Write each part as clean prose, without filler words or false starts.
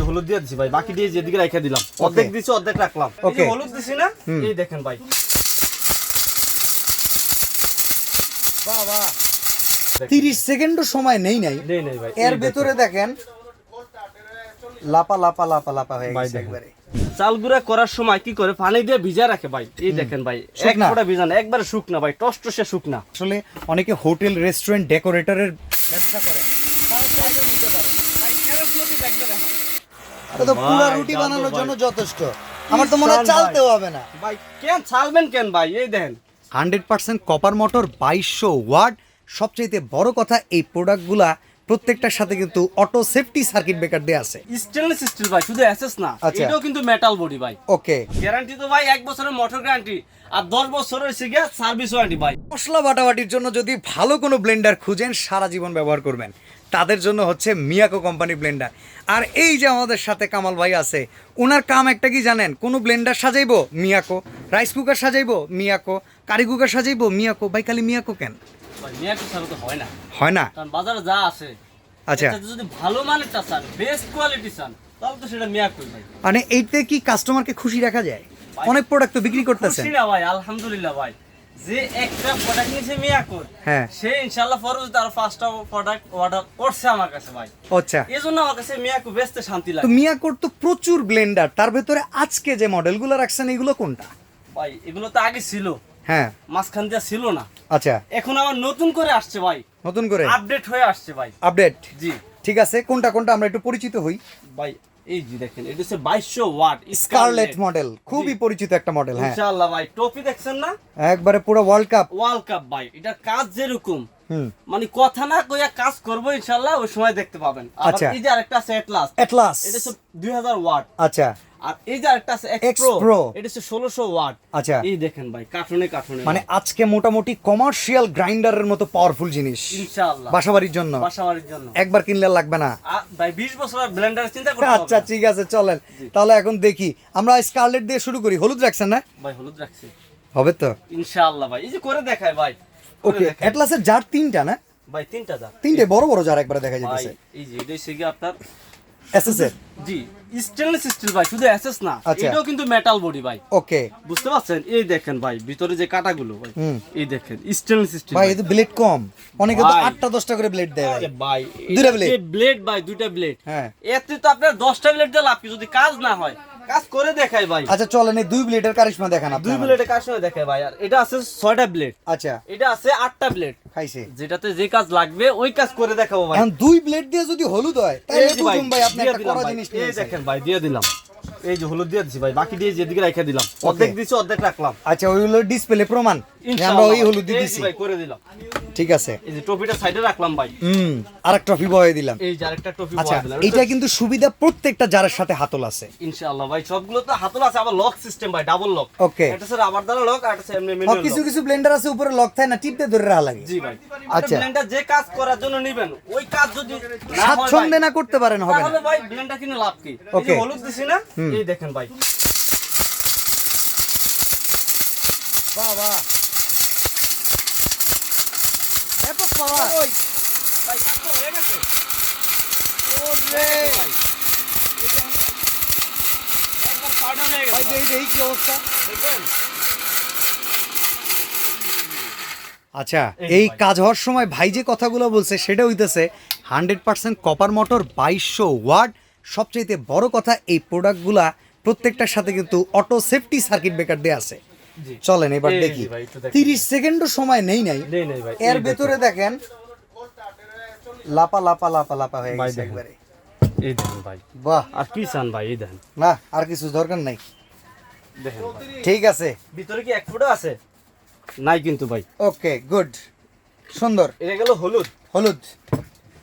হলুদ দিয়ে দিছি ভাই, বাকি দিয়ে যেদিকে রেখে দিলাম, অর্ধেক দিছি অর্ধেক রাখলাম। এই যে হলুদ দিছি না, এই দেখেন ভাই, বাবা 30 সেকেন্ডও সময় নেই নাই ভাই, এর ভেতরে দেখেন লাপা লাপা লাপা লাপা হয়ে গেছে একবারে। চাল গুঁড়া করার সময় কি করে পানি দিয়ে ভিজা রাখে ভাই, এই দেখেন ভাই, এক ফোঁটা ভিজা না, একবারে শুকনা ভাই, টসটসে শুকনা। আসলে অনেকে হোটেল রেস্টুরেন্ট ডেকোরেটরের ব্যবসা করেন, তো পুরো রুটি বানানোর জন্য যথেষ্ট। আমার তো মনে হয় চালতেও হবে না ভাই। কেন চালবেন কেন ভাই, এই দেখেন 100% কপার মোটর 2200 ওয়াট। সবচেয়ে বড় কথা এই প্রোডাক্টগুলা প্রত্যেকটার সাথে কিন্তু অটো সেফটি সার্কিট ব্রেকার দেয়া আছে। স্টেনলেস স্টিল ভাই, শুধু এসএস না, এটাও কিন্তু মেটাল বডি ভাই। ওকে, গ্যারান্টি তো ভাই 1 বছরের মোটর গ্যারান্টি আর 10 বছরের সিগা সার্ভিস ওয়ারেন্টি ভাই। মশলা বাটাবাটির জন্য যদি ভালো কোনো ব্লেন্ডার খুঁজেন, সারা জীবন ব্যবহার করবেন, তাদের জন্য হচ্ছে মিয়াকো কোম্পানি ব্লেন্ডার। আর এই যে আমাদের সাথে কামাল ভাই আছে, ওনার কাম একটা কি জানেন? কোনো ব্লেন্ডার সাজাইবো মিয়াকো, রাইস কুকার সাজাইবো মিয়াকো, কারি কুকার সাজাইবো মিয়াকো। ভাই খালি মিয়াকো কেন? ভাই মিয়াকো ছাড়া তো হয় না, হয় না, কারণ বাজারে যা আছে, আচ্ছা যদি ভালো মানেরটা চান, বেস্ট কোয়ালিটি চান, তাহলে তো সেটা মিয়াকো ভাই। মানে এইতে কি কাস্টমারকে খুশি রাখা যায়? অনেক প্রোডাক্ট তো বিক্রি করতেছেন। খুশি না ভাই, আলহামদুলিল্লাহ ভাই, যে একটা প্রোডাক্ট নিছে মিয়াকো, হ্যাঁ, সে ইনশাআল্লাহ ফরজ তার ফার্স্টটা প্রোডাক্ট অর্ডার করছে আমার কাছে ভাই। আচ্ছা, এজন্য আমার কাছে মিয়াকো বেচতে শান্তি তো লাগে। মিয়াকোর তো প্রচুর ব্লেন্ডার, তার ভেতরে আজকে যে মডেলগুলো রাখছেন এগুলো কোনটা? ভাই এগুলো তো আগে ছিল, হ্যাঁ, মাঝখান দিয়ে ছিল না, আচ্ছা, এখন আবার নতুন করে আসছে ভাই, নতুন করে আপডেট হয়ে আসছে ভাই। আপডেট, জি ঠিক আছে। কোনটা কোনটা আমরা একটু পরিচিত হই। ভাই এই যে দেখেন, এটা হচ্ছে 2200 ওয়াট স্কারলেট মডেল, খুবই পরিচিত একটা মডেল। হ্যাঁ ইনশাআল্লাহ ভাই, টপি দেখছেন না, একবারে পুরো ওয়ার্ল্ড কাপ। ওয়ার্ল্ড কাপ ভাই, এটা কাজ যেরকম, মানে কথা না কইয়া কাজ করবো ইনশাআল্লাহ, ওই সময় দেখতে পাবেন। আচ্ছা, এই যে আরেকটা আছে এটলাস, এটা হচ্ছে 2000 ওয়াট। আচ্ছা, আর এই যে আরেকটা আছে এক্স প্রো, এটা হচ্ছে 1600 ওয়াট। আচ্ছা, এই দেখেন ভাই, কার্টুনে কার্টুনে, মানে আজকে মোটামুটি কমার্শিয়াল গ্রাইন্ডারের মতো পাওয়ারফুল জিনিস ইনশাআল্লাহ বাসাবাড়ির জন্য, বাসাবাড়ির জন্য একবার কিনলে লাগবে না ভাই। 20 বছরের ব্লেন্ডার চিন্তা করতে হবে। আচ্ছা ঠিক আছে, চলেন তাহলে এখন দেখি। আমরা স্কারলেট দিয়ে শুরু করি। হলুদ রাখছেন না ভাই? হলুদ রাখছি হবে তো ইনশাআল্লাহ ভাই, এই যে করে দেখায় ভাই। ওকে, এটলাসের জার তিনটা না? ভাই তিনটা জার, তিনটে বড় বড় জার একবারে দেখা যাচ্ছে। এই যে এটাই সিগে আপনার এসএস এর, জি স্টেনলেস স্টিল ভাই, শুধু এসএস না, আচ্ছা, এটাও কিন্তু মেটাল বডি ভাই। ওকে, বুঝতে পারছেন? এই দেখেন ভাই, ভিতরে যে কাটাগুলো ভাই, এই দেখেন স্টেনলেস স্টিল ভাই। এই ব্লেড কম, অনেকে তো 8টা 10টা করে ব্লেড দেয় ভাই। ভাই দুইটা ব্লেড, ব্লেড ভাই, দুইটা ব্লেড। হ্যাঁ, এতে তো আপনার 10টা ব্লেড দিয়ে লাভ কি, যদি কাজ না হয়, কাজ করে দেখাই ভাই। আচ্ছা চলেন এই দুই ব্লেডের কারিশমা দেখান আপনি। দুই ব্লেডের কাজ করে দেখাই ভাই। আর এটা আছে 6টা ব্লেড, আচ্ছা, এটা আছে 8টা ব্লেড, খাইছে যেটাতে যে কাজ লাগবে ওই কাজ করে দেখাবো ভাই। এখন দুই ব্লেড দিয়ে যদি হলুদ হয় তাহলে বুঝুন ভাই আপনি দিয়ে একটা দিলাম কড়া ভাই। জিনিস এই নিয়েছেন। দেখেন ভাই, দিয়ে দিলাম, এই যে হলুদ দিয়ে দিছি ভাই, বাকি দিয়ে যেদিকে রেখে দিলাম, অর্ধেক দিছি অর্ধেক রাখলাম। আচ্ছা, ওই হলো ডিসপ্লে প্রমাণ যে আমরা ওই হলুদ দিয়ে দিছি ভাই, করে দিলাম। ঠিক আছে, এই যে টপিটা সাইডে রাখলাম ভাই, আরেক ট্রফি বয়ে দিলাম। এই যে আরেকটা টপি আচ্ছা, বসাই দিলাম। এটা কিন্তু সুবিধা প্রত্যেকটা জারের সাথে হাতল আছে ইনশাআল্লাহ ভাই, সবগুলো তো হাতল আছে, আবার লক সিস্টেম ভাই, ডাবল লক। ওকে, এটা স্যার আবার দ্বারা লক, আর এটা এমনি ম্যানুয়াল কিছু লক। কিছু ব্লেন্ডার আছে উপরে লক থাকে না, টিপতে ধরে রাখা লাগে। জি ভাই, আচ্ছা, আচ্ছা, ব্লেন্ডার যে কাজ করার জন্য নেবেন, ওই কাজ যদি না হয় স্বাচ্ছন্দ্যে না করতে পারেন হবে না। তাহলে ভাই ব্লেন্ডার কিনে লাভ কি? এই যে হলুদ দিছি না, এই দেখেন ভাই, বাবা ব্যাপক পাওয়ার। ওই ভাই কাজ তো হয়ে গেছে। ওরে ভাই, এই দেখেন, একবার পাউডার হয়ে ভাই গেছে এই কি অবস্থা দেখবেন। আচ্ছা, এই কাজ হওয়ার সময় ভাই যে কথাগুলো বলছে সেটা হইতেছে 100% কপার মোটর 2200 ওয়াট। সবচেয়ে বড় কথা এই প্রোডাক্টগুলা প্রত্যেকটার সাথে কিন্তু অটো সেফটি সার্কিট ব্রেকার দেয়া আছে। চলেন এবার দেখি। 30 সেকেন্ডও সময় নেই নাই ভাই, এর ভেতরে দেখেন লাপা লাপা লাপা লাপা হয়ে গেছে একবারে। এই দেখেন ভাই, বাহ, আর কি চান ভাই? এই দেখেন, না আর কিছু দরকার নাই। দেখেন ভাই, ঠিক আছে, ভিতরে কি এক ফুটা আছে? নাই কিন্তু ভাই। ওকে গুড, সুন্দর। এটা গেল হলুদ। হলুদ,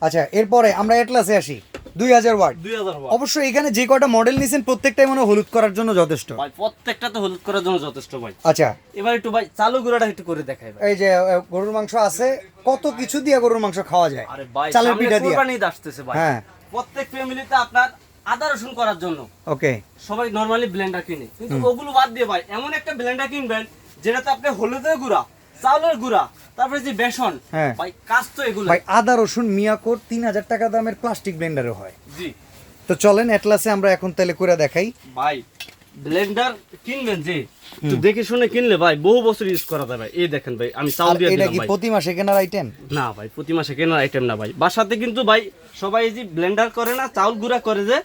আচ্ছা এরপরে আমরা এটলাসে আসি। 2000 ওয়াট। 2000 ওয়াট। অবশ্যই এখানে যে কয়টা মডেল নিছেন প্রত্যেকটাই মনে হয় হলুদ করার জন্য যথেষ্ট ভাই প্রত্যেকটা তো হলুদ করার জন্য যথেষ্ট ভাই। আচ্ছা, এবার একটু ভাই চালু গুঁড়াটা একটু করে দেখাই ভাই। এই যে গরুর মাংস আছে, কত কিছু দিয়ে গরুর মাংস খাওয়া যায়। আরে ভাই, চালের পিঠা দিয়ে। কুরবানি আসতেছে ভাই। হ্যাঁ, প্রত্যেক ফ্যামিলিতে আপনার আদা রসুন করার জন্য ওকে, সবাই নরমালি ব্লেন্ডার কিনে, কিন্তু ওগুলো বাদ দিয়ে ভাই এমন একটা ব্লেন্ডার কিনবেন যেটাতে আপনি হলুদের গুঁড়া, চাউলের গুঁড়া, তারপরে যে বেসন, ভাই কাজ তো এগুলো ভাই আদা রসুন মিয়াকোর 3000 টাকা দামের প্লাস্টিক ব্লেন্ডারও হয়। জি, তো চলেন অ্যাটলাসে আমরা এখন তাহলে করে দেখাই। ভাই ব্লেন্ডার কিনবেন যে একটু দেখে শুনে কিনলে ভাই বহু বছর ইউজ করা যায় ভাই। এই দেখেন ভাই আমি চাউল আর দিয়ে এটা দিলাম কি ভাই। প্রতি মাসে কেনার আইটেম? না ভাই প্রতি মাসে কেনার আইটেম না ভাই। বাসাতে কিন্তু ভাই সবাই এই যে ব্লেন্ডার করে না, চাউল গুঁড়া করে যে,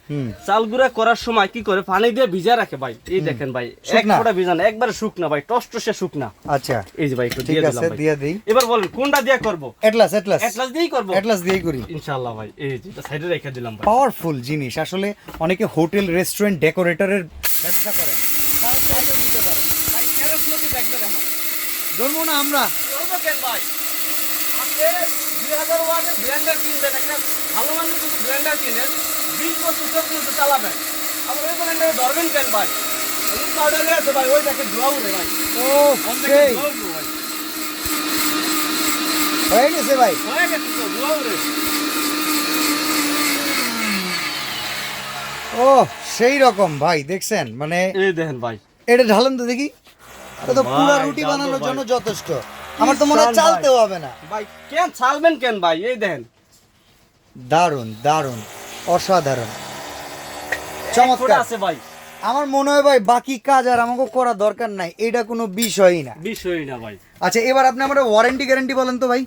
চাউল গুঁড়া করার সময় কি করে পানি দিয়ে ভিজা রাখে ভাই। এই দেখেন ভাই এক শুকনা? ফোঁটা ভিজা না, একবারে শুকনা ভাই, টসটসে শুকনা। আচ্ছা এই যে ভাই একটু ঠিক দিয়ে আছে, দিলাম ভাই। দিয়ে দেই। এবার বলেন কোনটা দিয়ে করব? অ্যাটলাস অ্যাটলাস দিয়েই করব অ্যাটলাস দিয়েই করি। ইনশাআল্লাহ ভাই। এই যে এটা সাইডে রেখে দিলাম ভাই। পাওয়ারফুল জিনিস আসলে। অনেকে হোটেল রেস্টুরেন্ট ডেকোরেটরের ব্যবসা করেন, তারা চাইলে দিতে পারে ভাই। এরকম যদি দেখবেন এখন ধরবো না আমরা। করবো কেন ভাই? আপনি 2000 ওয়াটের ব্লেন্ডার কিনবেন, একটা ভালো মানের যদি ব্লেন্ডার কিনেন 20 বছর পর্যন্ত চালাবেন। আবার ওই ব্লেন্ডারে ধরবেন কেন ভাই? ওই পাউডারে আছে ভাই, ওই দেখেন ধোয়া উড়ে ভাই। ও অনেক সেই ধোয়া উড়ে ভাই। হয়ে গেছে ভাই। হয়ে গেছে তো ধোয়া উড়ে। ও সেই রকম ভাই, দেখছেন মানে। এই দেখেন ভাই। এটা ঢালেন তো দেখি। এটা তো ভাই, পুরো রুটি ঢালবো বানানোর ভাই। জন্য যথেষ্ট। আমার তো মনে হয় ভাই। চালতেও হবে না। ভাই কেন ছালবেন কেন ভাই? এই দেখেন দারুণ দারুণ, অসাধারণ, এক ফোঁটা চমৎকার। আছে ভাই। আমার মনে হয় ভাই বাকি কাজ আর আমাকে করা দরকার নাই, এটা কোনো বিষয়ই না। বিষয়ই না ভাই। আচ্ছা এবার আপনি আমার ওয়ারেন্টি গ্যারান্টি বলেন তো ভাই।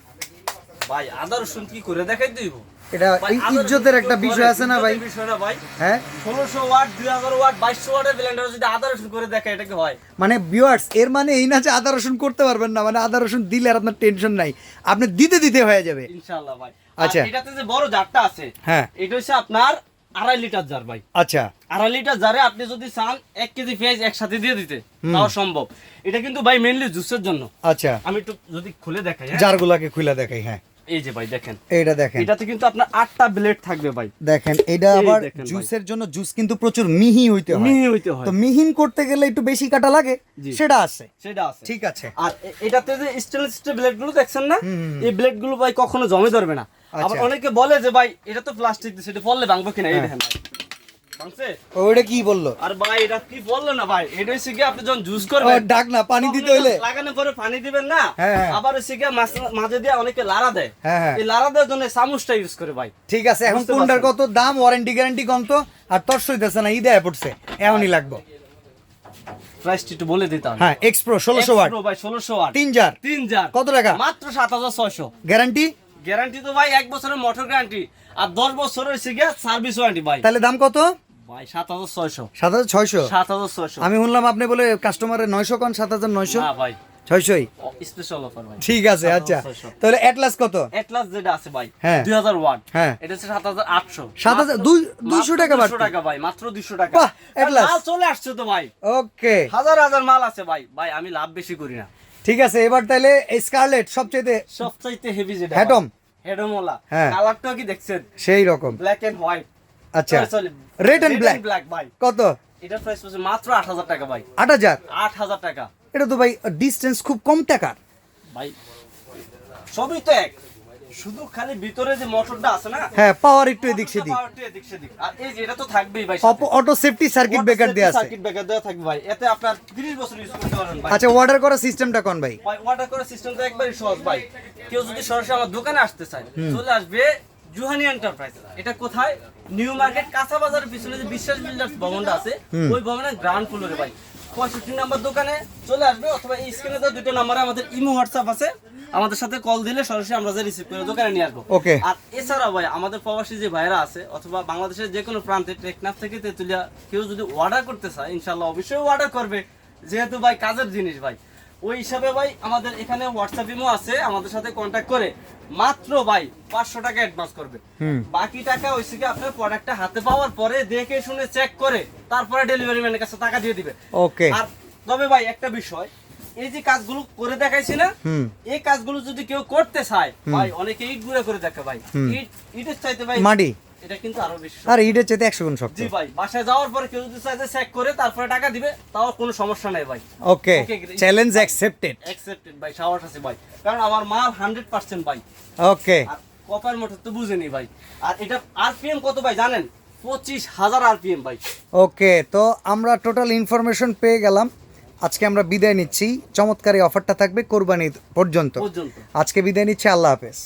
ভাই আদা রসুন কি করে দেখাই দিব? এটা ভাই, আদা ইজ্জতের রসুন একটা করে, বিষয় আছে না ভাই? ইজ্জতের বিষয় না ভাই। হ্যাঁ 1600 ওয়াট 2000 ওয়াট 2200 ওয়াটের ব্লেন্ডার যদি আদা রসুন করে দেখায় এটা কি হয়? মানে ভিউয়ার্স, এর মানে এই না যে আদা রসুন করতে পারবেন না, মানে আদা রসুন দিলে আর আপনার টেনশন নাই, আপনি দিতে দিতে হয়ে যাবে। ইনশাআল্লাহ ভাই। আচ্ছা। আচ্ছা এটাতে যে বড় জারটা আছে, হ্যাঁ এটা হচ্ছে আপনার 2.5 লিটার জার ভাই। আচ্ছা 2.5 লিটার জারে আপনি যদি চান 1 কেজি পেঁয়াজ একসাথে দিয়ে দিতে তাও সম্ভব। এটা কিন্তু ভাই মেইনলি জুসের জন্য। আচ্ছা আমি একটু যদি খুলে দেখাই, হ্যাঁ? জারগুলাকে খুলে দেখাই। হ্যাঁ এই যে ভাই দেখেন, এইটা দেখেন, এটাতে কিন্তু আপনার 8টা ব্লেড থাকবে ভাই। দেখেন এটা এই আবার দেখেন ভাই। জুসের জন্য জুস কিন্তু প্রচুর মিহি হইতে হয়। মিহি হইতে হয়, তো মিহিন করতে গেলে একটু বেশি কাটা লাগে, জি। সেটা আছে। সেটা আছে। ঠিক আছে। আর এটাতে যে স্টেনলেস স্টিল ব্লেড গুলো দেখছেন না, এই ব্লেড গুলো ভাই কখনো জমে ধরবে না। আবার আচ্ছা। অনেকে বলে যে ভাই এটা তো প্লাস্টিক দিয়ে, সেটা পড়লে ভাঙবো কিনা? এই দেখেন ভাই ভাঙছে। ওইটা কি বললো? আর ভাই এটা কি বললো না ভাই, এটা হচ্ছে কি আপনি যখন জুস ও করবেন ডাক না, পানি দিতে হইলে লাগানোর পরে পানি দিবেন না, হ্যাঁ, হ্যাঁ। আবার হচ্ছে কি মাঝে দিয়ে অনেকে লাড়া দেয়। হ্যাঁ, হ্যাঁ। এই লাড়া দেওয়ার জন্য চামচটা ইউজ করে ভাই। ঠিক আছে। এখন বুঝতে কোনটার পারছেন? কত দাম, ওয়ারেন্টি গ্যারান্টি কত, আর তর্স হইতেছে না, ঈদে পড়ছে, এমনই লাগবে। প্রাইসটা একটু বলে দিতাম। হ্যাঁ এক্সপ্রো 1600 ওয়াট, ভাই 1600 ওয়াট 3 জার, 3 জার কত টাকা? মাত্র 7600। গ্যারান্টি? গ্যারান্টি তো ভাই 1 বছরের মোটর গ্যারান্টি আর 10 বছরের হচ্ছে গিয়ে সার্ভিস ওয়ারেন্টি ভাই। তাহলে দাম কত? ভাই 7600। 7600। 7600। আমি শুনলাম আপনি বলে কাস্টমারের 900 কোন 7900? না ভাই 600ই। স্পেশাল অফার ভাই। ঠিক আছে। আচ্ছা 7600 তাহলে অ্যাটলাস কত? এটলাস যেটা আছে ভাই হ্যাঁ। 2000 ওয়াট, হ্যাঁ। এটা হচ্ছে 7800। 200 টাকা 200 বাড়তি। টাকা ভাই, মাত্র 200 টাকা। বাহ, Atlas। মাল চলে আসছে তো ভাই, ওকে হাজার হাজার মাল আছে ভাই। ভাই আমি লাভ বেশি করি না। ঠিক আছে। এবার তাহলে স্কারলেট সবচেয়ে সবচাইতে হেভি যেটা হ্যাটম। হেডমওয়ালা, হ্যাঁ। কালারটাও কি দেখছেন? সেই রকম। Black and white. আচ্ছা রেড এন্ড ব্ল্যাক ব্ল্যাক ভাই। কত? এটার প্রাইস হচ্ছে মাত্র 8000 টাকা ভাই। 8000? 8000 টাকা এটা তো ভাই ডিসটেন্স খুব কম টাকার। ভাই। সবই তো এক, শুধু খালি ভিতরে যে মোটরটা আছে না, হ্যাঁ পাওয়ার একটু এদিক সেদিক। পাওয়ারটা এদিক সেদিক। আর এই যে এটা তো থাকবেই ভাই, অটো সেফটি সার্কিট ব্রেকার দেয়া আছে। সার্কিট ব্রেকার দেওয়া থাকবে ভাই। এতে আপনার 30 বছর ইউজ করতে পারবেন ভাই। আচ্ছা অর্ডার করার সিস্টেমটা কোন ভাই? ভাই অর্ডার করার সিস্টেম তো একবারই সহজ ভাই। কেউ যদি সরাসরি আমার দোকানে আসতে চায়, চলে আসবে জুহানি এন্টারপ্রাইজ। এটা কোথায়? নিউ মার্কেট কাঁচা বাজারের পিছনে যে বিশ্বাস বিল্ডার্স ভবনটা আছে, ওই ভবনের গ্রাউন্ড ফ্লোরে ভাই 65 নাম্বার দোকানে চলে আসবে, অথবা এই স্ক্রিনে দেওয়া দুটো নম্বরে আমাদের ইমো হোয়াটসঅ্যাপ আছে, আমাদের সাথে কল দিলে সরাসরি আমরা যা রিসিভ করে দোকানে নিয়ে আসবো। ওকে। আর এছাড়াও ভাই আমাদের প্রবাসী যে ভাইরা আছে, অথবা বাংলাদেশের যে কোনো প্রান্তে টেকনাফ থেকে তেতুলিয়া কেউ যদি অর্ডার করতে চায়, ইনশাল্লাহ অবশ্যই অর্ডার করবে, যেহেতু ভাই কাজের জিনিস ভাই। ওই হিসাবে ভাই আমাদের এখানে হোয়াটসঅ্যাপ ইমো আছে, আমাদের সাথে কন্ট্যাক্ট করে মাত্র ভাই 500 টাকা অ্যাডভান্স করবে। বাকি টাকা হইছে কি আপনার প্রোডাক্টটা হাতে পাওয়ার পরে দেখে শুনে চেক করে তারপরে ডেলিভারি ম্যানের কাছে টাকা দিয়ে দিবে। ওকে। আর তবে ভাই একটা বিষয়, এই যে কাজগুলো করে দেখাইছি না, এই কাজগুলো যদি কেউ করতে চায় ভাই, অনেকে ইট গুঁড়া করে দেখে ভাই, ইটের চাইতে ভাই মাটি এটা কিন্তু আরো বেশি। আর ইটের চাইতে 100 গুণ শক্ত। জি ভাই, বাসায় যাওয়ার পরে কেউ যদি চাইতে চেক করে তারপরে টাকা দিবে, তাও কোনো সমস্যা নাই ভাই। ওকে চ্যালেঞ্জ অ্যাকসেপ্টেড। অ্যাকসেপ্টেড ভাই, সাহস আছে ভাই, কারণ আমার মাল 100% ভাই। ওকে। আর কপার মোটর তো বুঝেনি ভাই। আর এটা আরপিএম কত ভাই জানেন? 25,000 আরপিএম ভাই। ওকে তো আমরা টোটাল ইনফরমেশন পেয়ে গেলাম। আজকে আমরা বিদায় নিচ্ছি। চমৎকার এই অফারটা থাকবে কোরবানি পর্যন্ত। আজকে বিদায় নিচ্ছি। আল্লাহ হাফেজ।